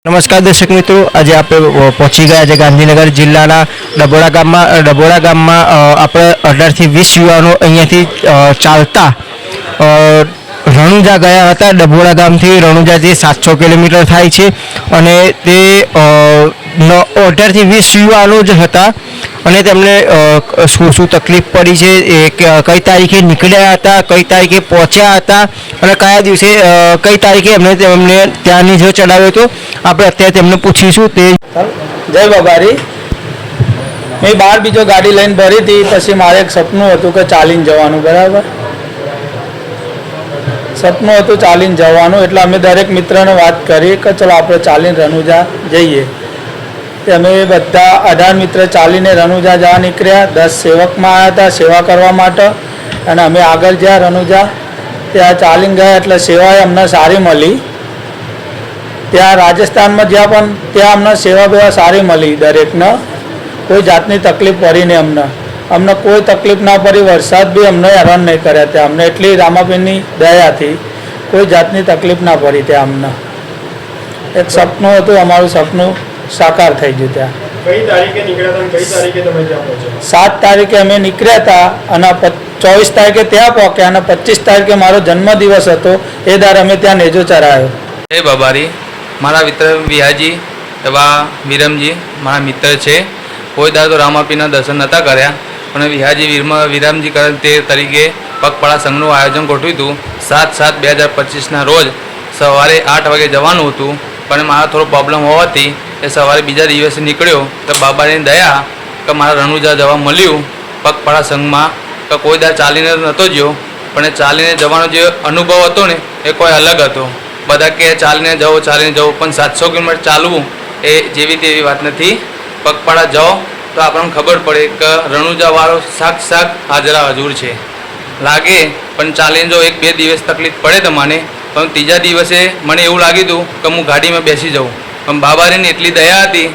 નમસ્કાર દર્શક મિત્રો, આજે આપણે પહોંચી ગયા છે ગાંધીનગર જિલ્લાના ડબોડા ગામમાં આપણે 18થી 20 યુવાનો અહીંયાથી ચાલતા રણુજા ગયા હતા. ડબોડા ગામથી રણુજા જે 700 કિલોમીટર થાય છે અને તે 18થી 20 યુવાનો જ હતા અને તેમને શું તકલીફ પડી છે, કઈ તારીખે નીકળ્યા હતા, કઈ તારીખે પહોંચ્યા હતા અને કયા દિવસે કઈ તારીખે એમને ત્યાંની જો ચડાવ્યો હતો, આપણે અત્યારે તેમને પૂછીશું. તે જય બાબારી. મેં બહાર બીજો ગાડી લઈને ભરી હતી, પછી મારે એક સપનું હતું કે ચાલીને જવાનું. બરાબર, સપનું હતું ચાલીને જવાનું, એટલે અમે દરેક મિત્રને વાત કરી કે ચલો આપણે ચાલીને રણુજા જઈએ. અમે બધા 18 મિત્ર ચાલીને રણુજા જવા નીકળ્યા. 10 સેવકમાં આવ્યા હતા સેવા કરવા માટે અને અમે આગળ જ્યાં રણુજા ત્યાં ચાલીને ગયા એટલે સેવા અમને સારી મળી. ત્યાં રાજસ્થાનમાં જ્યાં પણ ત્યાં અમને સેવા બેવા સારી મળી. દરેકને કોઈ જાતની તકલીફ પડી નહીં. અમને કોઈ તકલીફ ના પડી. વરસાદ બી અમને હેરાન નહીં કર્યા. ત્યાં અમને એટલી રામાપીરની દયાથી કોઈ જાતની તકલીફ ના પડી. ત્યાં અમને એક સપનું હતું, અમારું સપનું સાકાર થઈ ગયું. ત્યાં કઈ તારીખે નીકળ્યા હતા, કઈ તારીખે તમે ત્યાં પહોંચ્યા? 7 તારીખે અમે નીકળ્યા હતા અને 24 તારીખે ત્યાં પહોંચ્યા અને 25 તારીખે મારો જન્મદિવસ હતો. એ દાર અમે ત્યાં નેજો ચરાયો. હે બાબારી, મારા મિત્ર વિહાજી એવા વિરમજી મારા મિત્ર છે. કોઈ દાર તો રામાપીના દર્શન નહોતા કર્યા, પણ વિહાજી વિરમજી કરે તે તરીકે પગપાળા સંઘનું આયોજન ગોઠવ્યું હતું. 7/7/2025ના રોજ સવારે 8 વાગે જવાનું હતું, પણ મારા થોડો પ્રોબ્લેમ હોવાથી એ સવારે બીજા દિવસે નીકળ્યો. તો બાબાની દયા કે મારા રણુજા જવા મળ્યું પગપાળા સંઘમાં. કે કોઈ દાર ચાલીને નહોતો ગયો, પણ એ ચાલીને જવાનો જે અનુભવ હતો ને એ કોઈ અલગ હતો. બધા કે ચાલીને જવું, પણ 700 કિલોમીટર ચાલવું એ જેવી તેવી વાત નથી. પગપાળા જાઓ તો આપણને ખબર પડે કે રણુજાવાળો સાક્ષાત હાજરા હજુર છે લાગે. પણ ચાલીને જો 1-2 દિવસ તકલીફ પડે તમને, પણ ત્રીજા દિવસે મને એવું લાગ્યું હતું કે હું ગાડીમાં બેસી જાઉં. પણ બાબારીની એટલી દયા હતી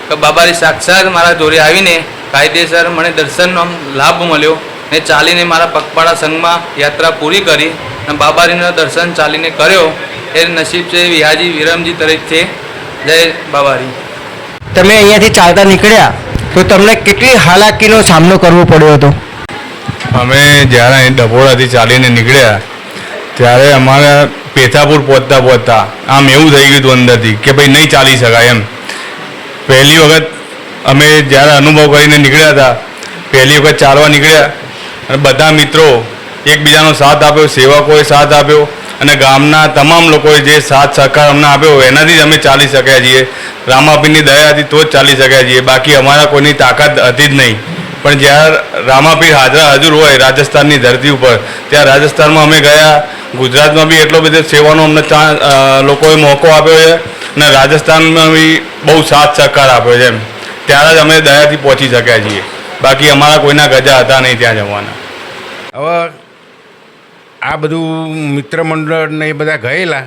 કે બાબારી સાક્ષાત મારા જોડે આવીને કાયદેસર મને દર્શનનો લાભ મળ્યો ને ચાલીને મારા પગપાળા સંઘમાં યાત્રા પૂરી કરી અને બાબારીના દર્શન ચાલીને કર્યો. એ નસીબ છે વિહાજી વિરમજી તરફથી. જય બાબારી. તમે અહીંયાથી ચાલતા નીકળ્યા તો તમને કેટલી હાલાકીનો સામનો કરવો પડ્યો હતો? અમે જ્યારે અહીં ડભોડાથી ચાલીને નીકળ્યા ત્યારે અમારા પેથાપુર પહોંચતા આમ એવું થઈ ગયું હતું અંદરથી કે ભાઈ નહીં ચાલી શકાય એમ. પહેલી વખત અમે જ્યારે અનુભવ કરીને નીકળ્યા હતા, પહેલી વખત ચાલવા નીકળ્યા અને બધા મિત્રો એકબીજાનો સાથ આપ્યો, સેવકોએ સાથ આપ્યો અને ગામના તમામ લોકોએ જે સાથ સહકાર અમને આપ્યો એનાથી જ અમે ચાલી શક્યા છીએ. રામાપીરની દયાથી તો જ ચાલી શક્યા છીએ, બાકી અમારા કોઈની તાકાત હતી જ નહીં. પણ જ્યારે રામાપીર હજુર હોય રાજસ્થાનની ધરતી ઉપર, ત્યાં રાજસ્થાનમાં અમે ગયા. ગુજરાતમાં બી એટલો બધો સેવાનો અમને લોકોએ મોકો આપ્યો છે અને રાજસ્થાનમાં બી બહુ સાથ સહકાર આપ્યો છે. એમ ત્યારે જ અમે દયાથી પહોંચી શક્યા છીએ, બાકી અમારા કોઈના ગજા હતા નહીં ત્યાં જવાના. હવે આ બધું મિત્ર મંડળને એ બધા ગયેલા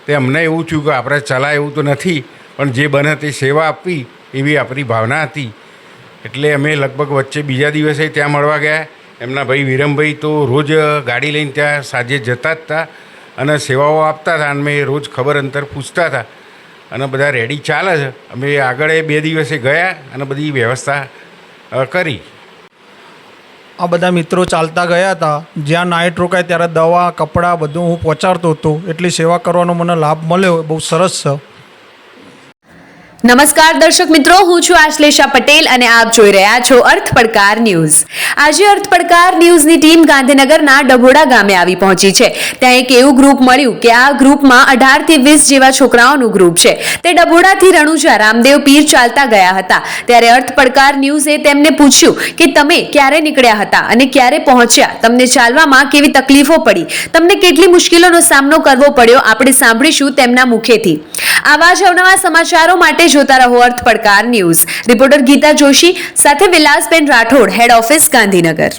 તે અમને એવું થયું કે આપણે ચલાય એવું તો નથી, પણ જે બને તે સેવા આપવી એવી આપણી ભાવના હતી. એટલે અમે લગભગ વચ્ચે બીજા દિવસે ત્યાં મળવા ગયા. એમના ભાઈ વિરમભાઈ તો રોજ ગાડી લઈને ત્યાં સાંજે જતા જ હતા અને સેવાઓ આપતા હતા અને મેં રોજ ખબર અંતર પૂછતા હતા અને બધા રેડી ચાલે છે. અમે આગળ 2 દિવસે ગયા અને બધી વ્યવસ્થા કરી. આ બધા મિત્રો ચાલતા ગયા હતા. જ્યાં નાઇટ રોકાય ત્યારે દવા કપડાં બધું હું પહોંચાડતો હતો, એટલી સેવા કરવાનો મને લાભ મળ્યો. બહુ સરસ છે. નમસ્કાર દર્શક મિત્રો, હું છું આશ્લેષા પટેલ અને આપ જોઈ રહ્યા છો અર્થ પડકાર ન્યૂઝ. આજે અર્થ પડકાર ન્યૂઝની ટીમ ગાંધીનગરના ડભોડા ગામે આવી પહોંચી છે. ત્યાં એક એવું ગ્રુપ મળ્યું કે આ ગ્રુપમાં 18 થી 20 જેવા છોકરાઓનું ગ્રુપ છે. તે ડભોડાથી રણુજા રામદેવ પીર ચાલતા ગયા હતા. ત્યારે અર્થ પડકાર ન્યૂઝે તેમને પૂછ્યું કે તમે ક્યારે નીકળ્યા હતા અને ક્યારે પહોંચ્યા, તમને ચાલવામાં કેવી તકલીફો પડી, તમને કેટલી મુશ્કેલીઓનો સામનો કરવો પડ્યો, આપણે સાંભળીશું તેમના મુખેથી. આવા જ અવનવા સમાચારો માટે જોતા રહો અર્થ પડકાર ન્યૂઝ. રિપોર્ટર ગીતા જોશી સાથે વિલાસબેન રાઠોડ, હેડ ઓફિસ ગાંધીનગર.